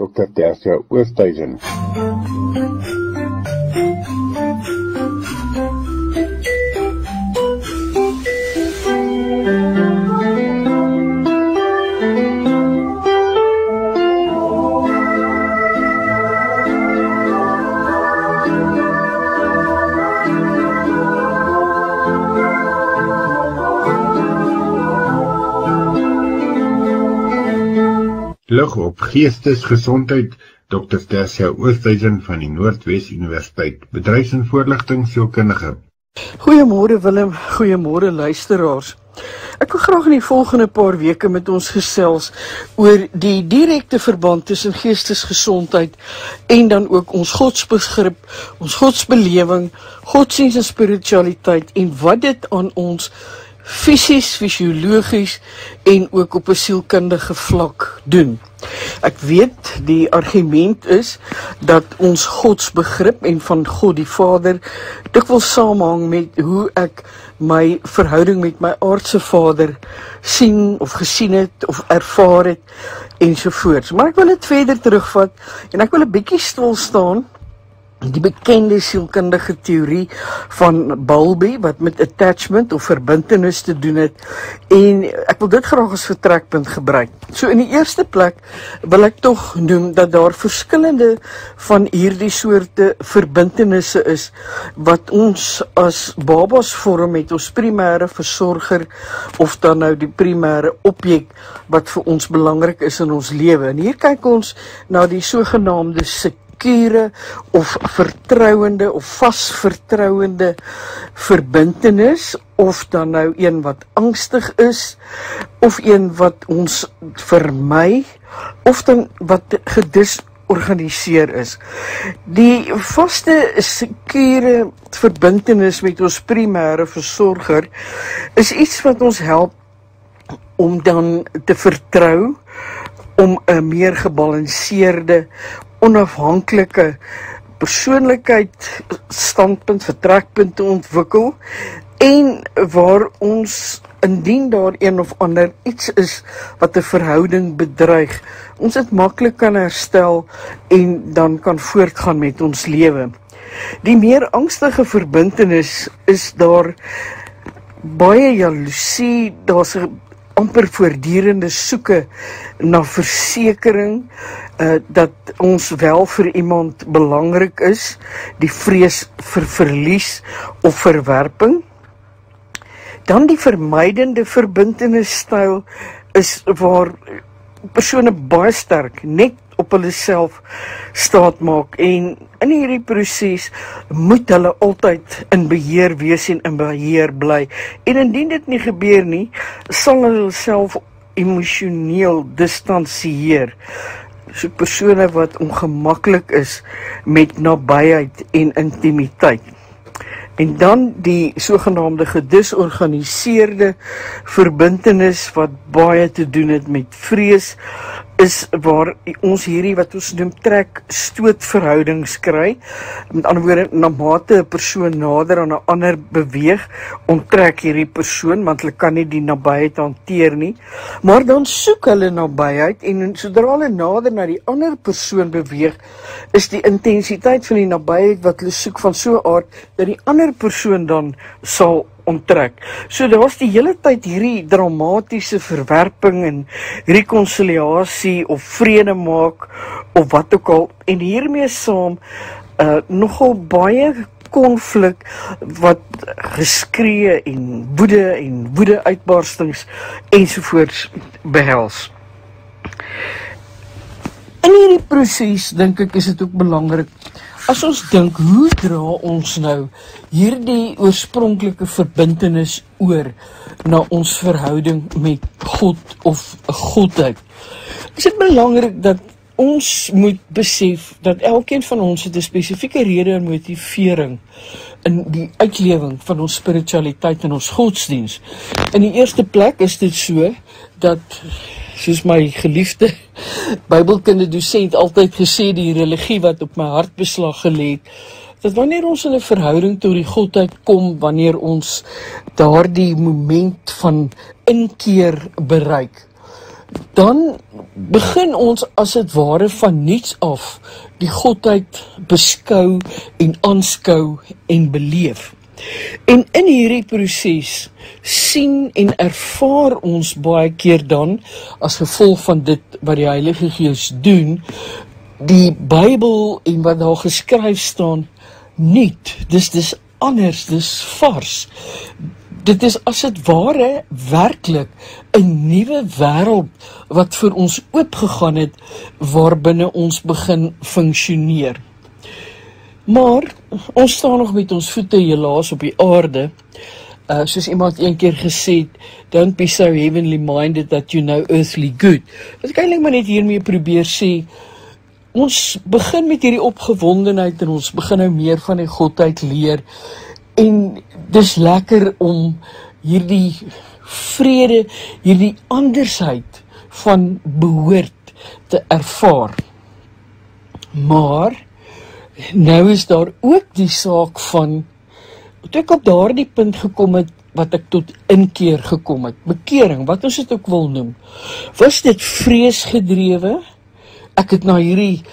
Dr. Tersia Oosthuizen. Lig op geestesgesondheid, Dr. Tersia Oosthuizen van die Noordwes Universiteit, bedryfs- en voorligtingsielkundige. Goeiemôre Willem, goeiemôre luisteraars. Ek wil graag in die volgende paar weke met ons gesels oor die direkte verband tussen geestesgesondheid en dan ook ons godsbegrip, ons godsbelewing, godsdienst en spiritualiteit en wat dit aan ons fisies, fisiologies en ook op 'n sielkundige vlak doen. Ek weet die argument is dat ons godsbegrip en van God die Vader dikwels saamhang met hoe ek my verhouding met my aardse Vader sien of gesien het of ervaar het ensovoorts. Maar ek wil dit verder terugvat en ek wil 'n bietjie stil staan die bekende sielkundige teorie van Bowlby, wat met attachment of verbintenis te doen het, en ek wil dit graag as vertrekpunt gebruik. So in die eerste plek wil ek tog noem dat daar verskillende van hierdie soorte verbintenisse is, wat ons as babas vorm met ons primêre versorger, of dan nou die primêre objek, wat vir ons belangrik is in ons lewe. En hier kyk ons na die sogenaamde sekure of vertrouende of vasvertrouende verbintenis, of dan nou een wat angstig is, of een wat ons vermy, of dan wat gedisorganiseer is. Die vaste sekure verbintenis met ons primêre versorger is iets wat ons help om dan te vertrou, om 'n meer gebalanseerde, onafhanklike persoonlikheid, standpunt, vertrekpunt te ontwikkel, en waar ons, indien daar een of ander iets is wat 'n verhouding bedreig, ons dit maklik kan herstel en dan kan voortgaan met ons lewe. Die meer angstige verbintenis is daar baie jaloesie, daar's 'n amper voortdurende soeke na versekering dat ons wel vir iemand belangrik is, die vrees vir verlies of verwerping. Dan die vermydende verbintenisstyl is waar persone baie sterk net op hulle self staat maak, en in hierdie proses moet hulle altyd in beheer wees en in beheer bly. En indien dit nie gebeur nie, sal hulle self emosioneel distansieer. So persone wat ongemaklik is met nabyheid en intimiteit. En dan die sogenaamde gedisorganiseerde verbintenis wat baie te doen het met vrees, is waar ons hierdie wat ons noem trek-stoot verhoudings kry. Met ander woorde, na mate 'n persoon nader aan 'n ander beweeg, onttrek hierdie persoon, want hulle kan nie die nabyheid hanteer nie. Maar dan soek hulle nabyheid, en sodra hulle nader na die ander persoon beweeg, is die intensiteit van die nabyheid wat hulle soek van so 'n aard, dat die ander persoon dan sal onttrek. So daar was die hele tyd hierdie dramatiese verwerping en rekonsiliasie of vrede maak of wat ook al, en hiermee saam nogal baie konflik wat geskree en woede uitbarstings ensovoorts behels. In hierdie proses dink ek is dit ook belangrik as ons dink, hoe dra ons nou hierdie oorspronklike verbintenis oor na ons verhouding met God of Godheid? Is dit belangrik dat ons moet besef dat elkeen van ons het 'n spesifieke rede en motivering in die uitlewing van ons spiritualiteit en ons godsdiens. In die eerste plek is dit so dat, soos my geliefde Bybelkunde dosent altyd gesê, die religie wat op my hart beslag gelê het, dat wanneer ons in 'n verhouding tot die Godheid kom, wanneer ons daardie moment van inkeer bereik, dan begin ons as het ware van niets af die Godheid beskou en aanskou en beleef. En in hierdie proses sien en ervaar ons baie keer dan, as gevolg van dit wat die Heilige Gees doen, die Bybel en wat daar geskryf staan, niet. Dis anders, dis vars. Dit is as het ware werklik 'n nuwe wêreld wat vir ons oopgegaan het, waarbinne ons begin funksioneer. Maar ons staan nog met ons voete helaas op die aarde. Soos iemand een keer gesê het, don't be so heavenly minded that you know earthly good. Wat ek eintlik maar net hiermee probeer sê, ons begin met hierdie opgewondenheid en ons begin nou meer van die Godheid leer. En dis lekker om hierdie vrede, hierdie andersheid van behoort te ervaar. Maar nou is daar ook die saak van, toe ek op daardie punt gekom het, wat ek tot inkeer gekom het, bekering, wat ons dit ook wil noem, was dit vreesgedrewe? Ek het na hierdie,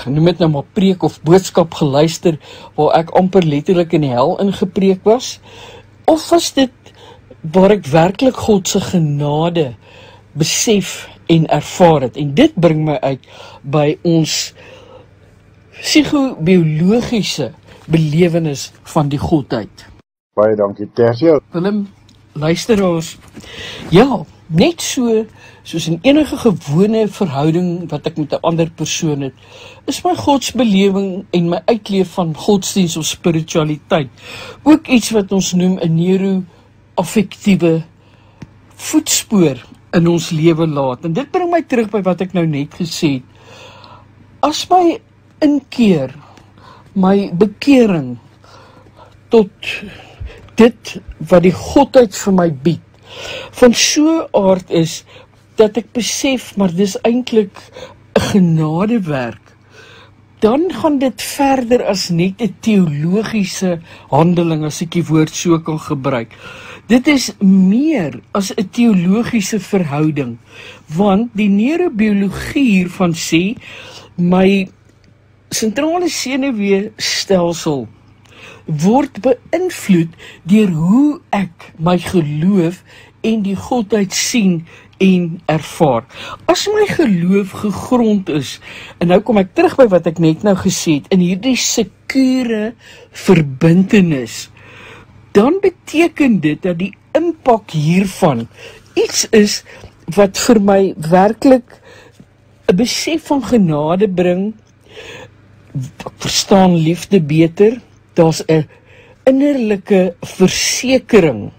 noem het nou maar preek of boodskap geluister, waar ek amper letterlik in die hel ingepreek was, of was dit waar ek werklik God se genade besef en ervaar het? En dit bring my uit by ons psigobiologiese belewenis van die Godheid. Baie dankie, Tersia. Willem, luisteraars, ja, net soos in enige gewone verhouding wat ek met 'n ander persoon het, is my godsbelewing en my uitleef van godsdienst of spiritualiteit ook iets wat ons noem 'n neuroaffektiewe voetspoor in ons lewe laat. En dit bring my terug by wat ek nou net gesê het. As my inkeer, my bekering tot dit wat die Godheid vir my bied, van so aard is, dat ek besef, maar dis eintlik 'n genadewerk, dan gaan dit verder as net 'n teologiese handeling, as ek die woord so kan gebruik. Dit is meer as 'n teologiese verhouding, want die neurobiologie hiervan sê, my sentrale senuweestelsel word beïnvloed deur hoe ek my geloof en die Godheid sien en ervaar. As my geloof gegrond is, en nou kom ek terug by wat ek net nou gesê het, in hierdie sekure verbintenis, dan beteken dit dat die impak hiervan iets is wat vir my werklik 'n besef van genade bring. Ek verstaan liefde beter. Daar's 'n innerlike versekering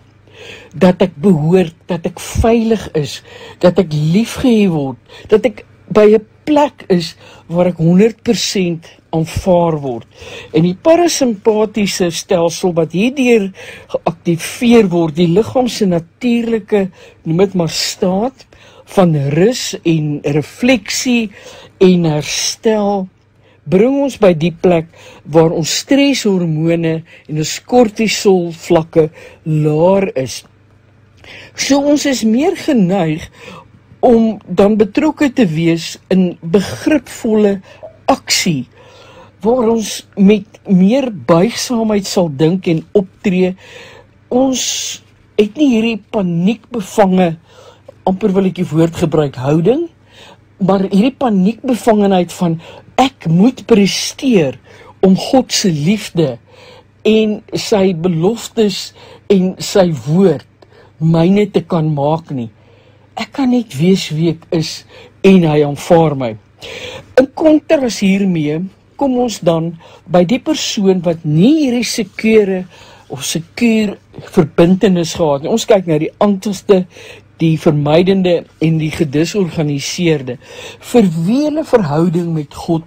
dat ek behoort, dat ek veilig is, dat ek liefgehê word, dat ek by 'n plek is waar ek 100% aanvaar word. En die parasimpatiese stelsel wat hierdeur geaktiveer word, die liggaam se natuurlike, noem dit maar staat van rus en refleksie en herstel, bring ons by die plek waar ons stresshormone en ons kortisol vlakke laer is. So ons is meer geneig om dan betrokke te wees in begripvolle aksie, waar ons met meer buigsaamheid sal dink en optree. Ons het nie hierdie paniekbevange, amper wil ek die woord gebruik, houding, maar hierdie paniekbevangenheid van ek moet presteer om God se liefde en sy beloftes en sy woord myne te kan maak nie. Ek kan net wees wie ek is en hy aanvaar my. In kontras hiermee kom ons dan by die persoon wat nie hierdie sekere of sekuur verbintenis gehad nie. Ons kyk na die angstigste, die vermydende en die gedisorganiseerde. Vir wie hulle verhouding met God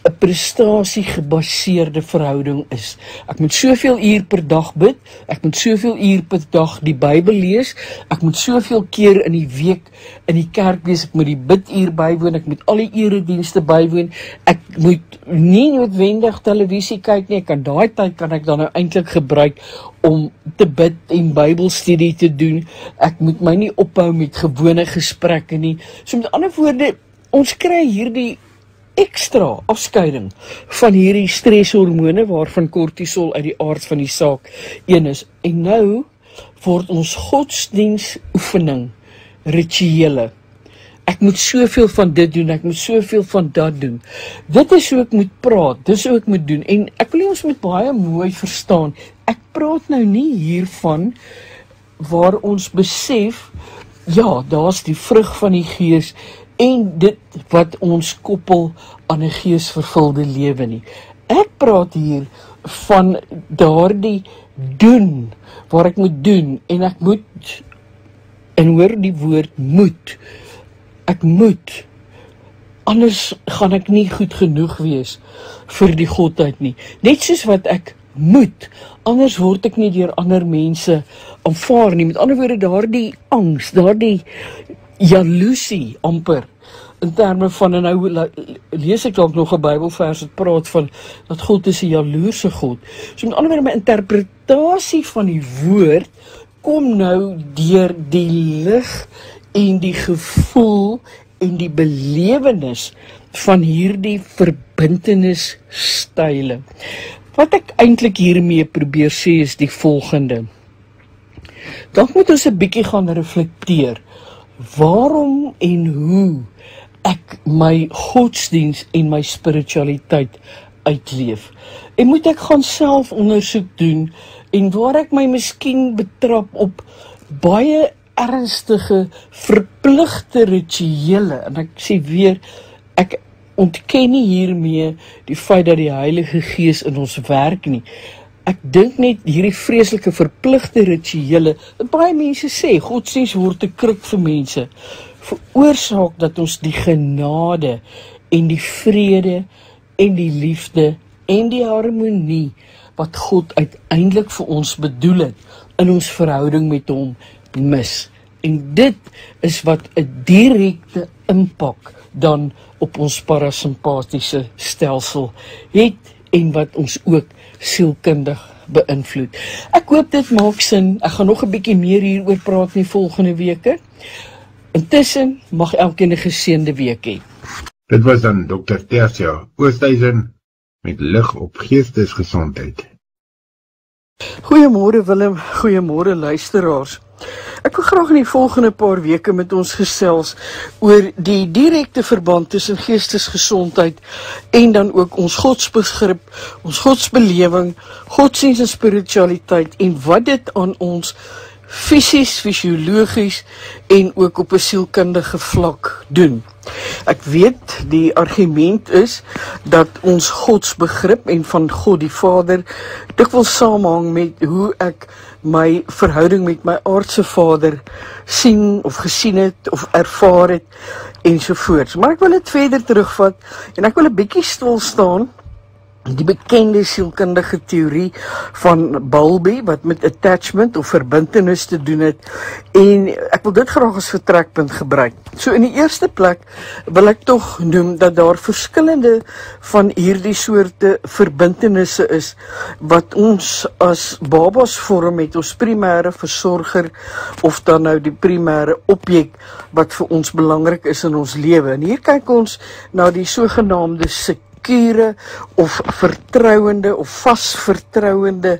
'n prestasiegebaseerde verhouding is. Ek moet soveel uur per dag bid, ek moet soveel uur per dag die Bybel lees, ek moet soveel keer in die week in die kerk wees, ek moet die biduur bywoon, ek moet al die eredienste bywoon, ek moet nie noodwendig televisie kyk nie, daai tyd kan ek dan nou eintlik gebruik om te bid en Bybelstudie te doen, ek moet my nie ophou met gewone gesprekke nie. So met ander woorde, ons kry hierdie ekstra afskeiding van hierdie stresshormone waarvan kortisol uit die aard van die saak een is. En nou word ons godsdienstoefening rituele. Ek moet soveel van dit doen, ek moet soveel van dat doen. Dit is hoe ek moet praat, dit is hoe ek moet doen. En ek wil ons moet baie mooi verstaan, ek praat nou nie hiervan waar ons besef, ja, daar's die vrug van die Gees en dit wat ons koppel aan 'n geesvervulde lewe nie. Ek praat hier van daardie doen, waar ek moet doen, en ek moet, en hoor die woord moet, ek moet, anders gaan ek nie goed genoeg wees vir die godheid nie. Net soos wat ek moet, anders word ek nie deur ander mense aanvaar nie. Met ander woorde, daardie angs, daardie jaloesie amper, in terme van, en nou lees ek dalk nog 'n Bybelvers wat praat van, dat God is 'n jaloerse God. So met ander woorde, my interpretasie van die woord, kom nou deur die lig en die gevoel en die belewenis van hierdie verbintenisstyle. Wat ek eintlik hiermee probeer sê is die volgende. Dan moet ons 'n bietjie gaan reflekteer. Waarom en hoe ek my godsdiens en my spiritualiteit uitleef? En moet ek gaan self ondersoek doen, en waar ek my miskien betrap op baie ernstige, verpligte rituele, en ek sê weer, ek ontken nie hiermee die feit dat die Heilige Gees in ons werk nie. Ek dink net hierdie vreeslike verpligte rituele, wat baie mense sê, godsdienst word 'n kruk vir mense, veroorsaak dat ons die genade en die vrede en die liefde en die harmonie wat God uiteindelik vir ons bedoel het in ons verhouding met hom mis. En dit is wat 'n direkte impak dan op ons parasimpatiese stelsel het en wat ons ook sielkundig beïnvloed. Ek hoop dit maak sin. Ek gaan nog 'n bietjie meer hieroor praat in die volgende weke. Intussen mag elkeen 'n geseënde week hê. Dit was dan Dr. Tersia Oosthuizen met lig op geestesgesondheid. Goeiemôre Willem, goeiemôre luisteraars. Ek wil graag in die volgende paar weke met ons gesels oor die direkte verband tussen geestesgesondheid en dan ook ons godsbegrip, ons godsbelewing, godsdienst en spiritualiteit en wat dit aan ons fisies, fisiologies en ook op 'n sielkundige vlak doen. Ek weet, die argument is dat ons godsbegrip en van God die Vader dikwels saamhang met hoe ek my verhouding met my aardse Vader sien of gesien het of ervaar het ensovoorts. Maar ek wil dit verder terugvat en ek wil 'n bietjie stil staan die bekende sielkundige teorie van Bowlby wat met attachment of verbintenis te doen het, en ek wil dit graag as vertrekpunt gebruik. So in die eerste plek wil ek tog noem dat daar verskillende van hierdie soorte verbintenisse is wat ons as babas vorm met ons primêre versorger of dan nou die primêre objek wat vir ons belangrik is in ons lewe. En hier kyk ons na die sogenaamde sekure of vertrouende of vasvertrouende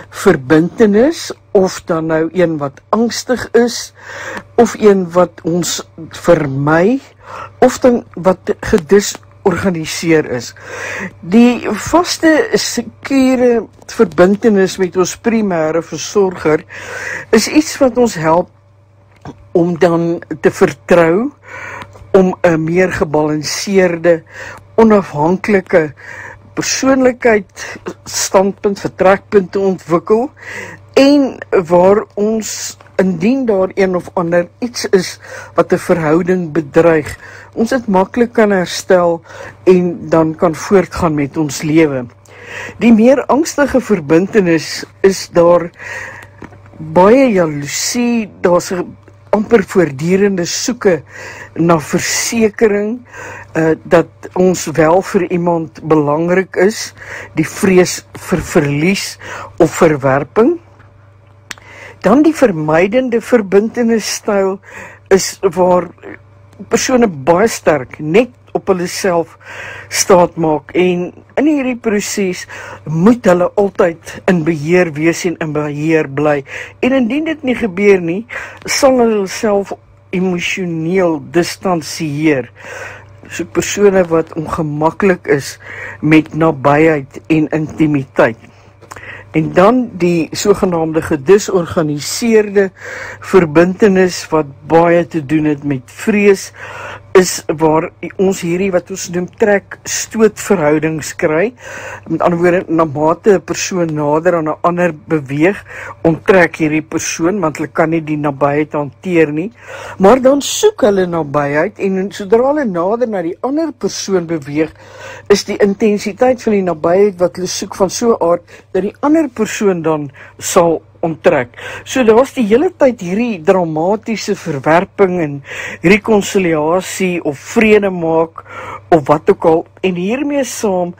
verbintenis, of dan nou een wat angstig is, of een wat ons vermy, of dan wat gedisorganiseer is. Die vaste sekure verbintenis met ons primêre versorger is iets wat ons help om dan te vertrou, om 'n meer gebalanseerde, onafhanklike persoonlikheid, standpunt, vertrekpunt te ontwikkel, en waar ons indien daar een of ander iets is wat 'n verhouding bedreig, ons dit maklik kan herstel en dan kan voortgaan met ons lewe. Die meer angstige verbintenis is daar baie jaloesie, daar's 'n amper voortdurende soeke na versekering dat ons wel vir iemand belangrik is, die vrees vir verlies of verwerping. Dan die vermydende verbintenisstyl is waar persone baie sterk net op hulle self staat maak en in hierdie proses moet hulle altyd in beheer wees en in beheer bly. En indien dit nie gebeur nie, sal hulle self emosioneel distansieer. So persone wat ongemaklik is met nabyheid en intimiteit. En dan die sogenaamde gedisorganiseerde verbintenis wat baie te doen het met vrees, is waar ons hierdie wat ons noem trek-stootverhoudings kry. Met ander woorde, na mate 'n persoon nader aan 'n ander beweeg, onttrek hierdie persoon, want hulle kan nie die nabyheid hanteer nie. Maar dan soek hulle nabyheid en sodra hulle nader na die ander persoon beweeg, is die intensiteit van die nabyheid wat hulle soek van so 'n aard dat die ander persoon dan sal onttrek. So daar's die hele tyd hierdie dramatiese verwerping en rekonsiliasie of vrede maak of wat ook al, en hiermee saam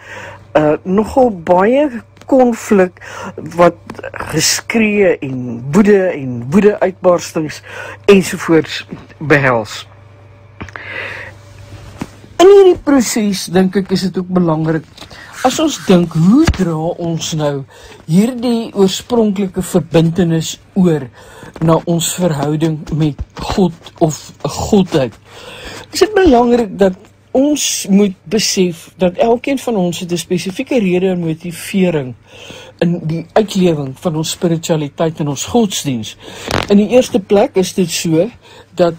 nogal baie konflik wat geskree en woede uitbarstings ensovoorts behels. In hierdie proses dink ek is dit ook belangrik as ons dink, hoe dra ons nou hierdie oorspronklike verbintenis oor na ons verhouding met God of Godheid? Is dit belangrik dat ons moet besef dat elkeen van ons het 'n spesifieke rede en motivering in die uitlewing van ons spiritualiteit en ons godsdiens. In die eerste plek is dit so dat,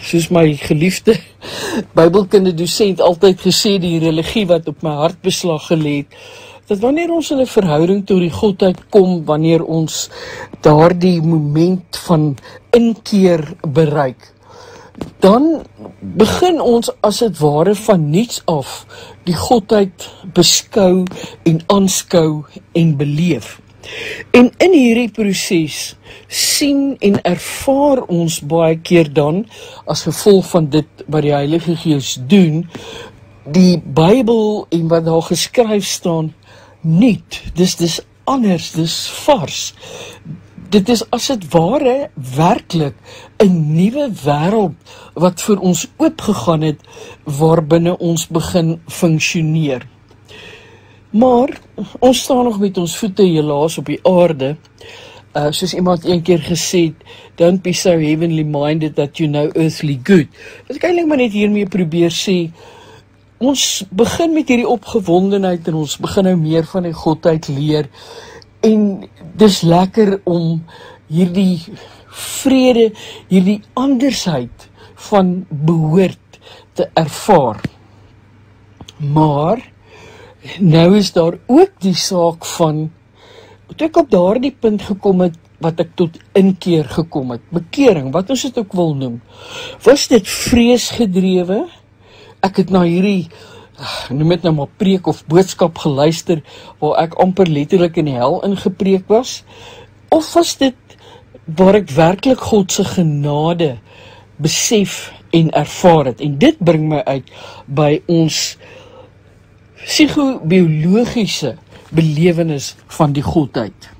soos my geliefde Bybelkunde dosent altyd gesê, die religie wat op my hart beslag gelê het, dat wanneer ons in 'n verhouding tot die Godheid kom, wanneer ons daardie moment van inkeer bereik, dan begin ons as dit ware van niets af die Godheid beskou en aanskou en beleef. En in hierdie proses sien en ervaar ons baie keer dan, as gevolg van dit wat die Heilige Gees doen, die Bybel en wat daar geskryf staan, nuut. Dis anders, dis vars. Dit is as dit ware werklik 'n nuwe wêreld wat vir ons oopgegaan het, waarbinne ons begin funksioneer. Maar ons staan nog met ons voete helaas op die aarde. Soos iemand een keer gesê het, don't be so heavenly minded that you know earthly good. Wat ek eintlik maar net hiermee probeer sê, ons begin met hierdie opgewondenheid en ons begin nou meer van die Godheid leer. En dis lekker om hierdie vrede, hierdie andersheid van behoort te ervaar. Maar nou is daar ook die saak van, toe ek op daardie punt gekom het, wat ek tot inkeer gekom het, bekering, wat ons dit ook wil noem, was dit vreesgedrewe? Ek het na hierdie, noem het nou maar preek of boodskap geluister, waar ek amper letterlik in die hel ingepreek was, of was dit waar ek werklik God se genade besef en ervaar het? En dit bring my uit by ons psigobiologiese belewenis van die Godheid.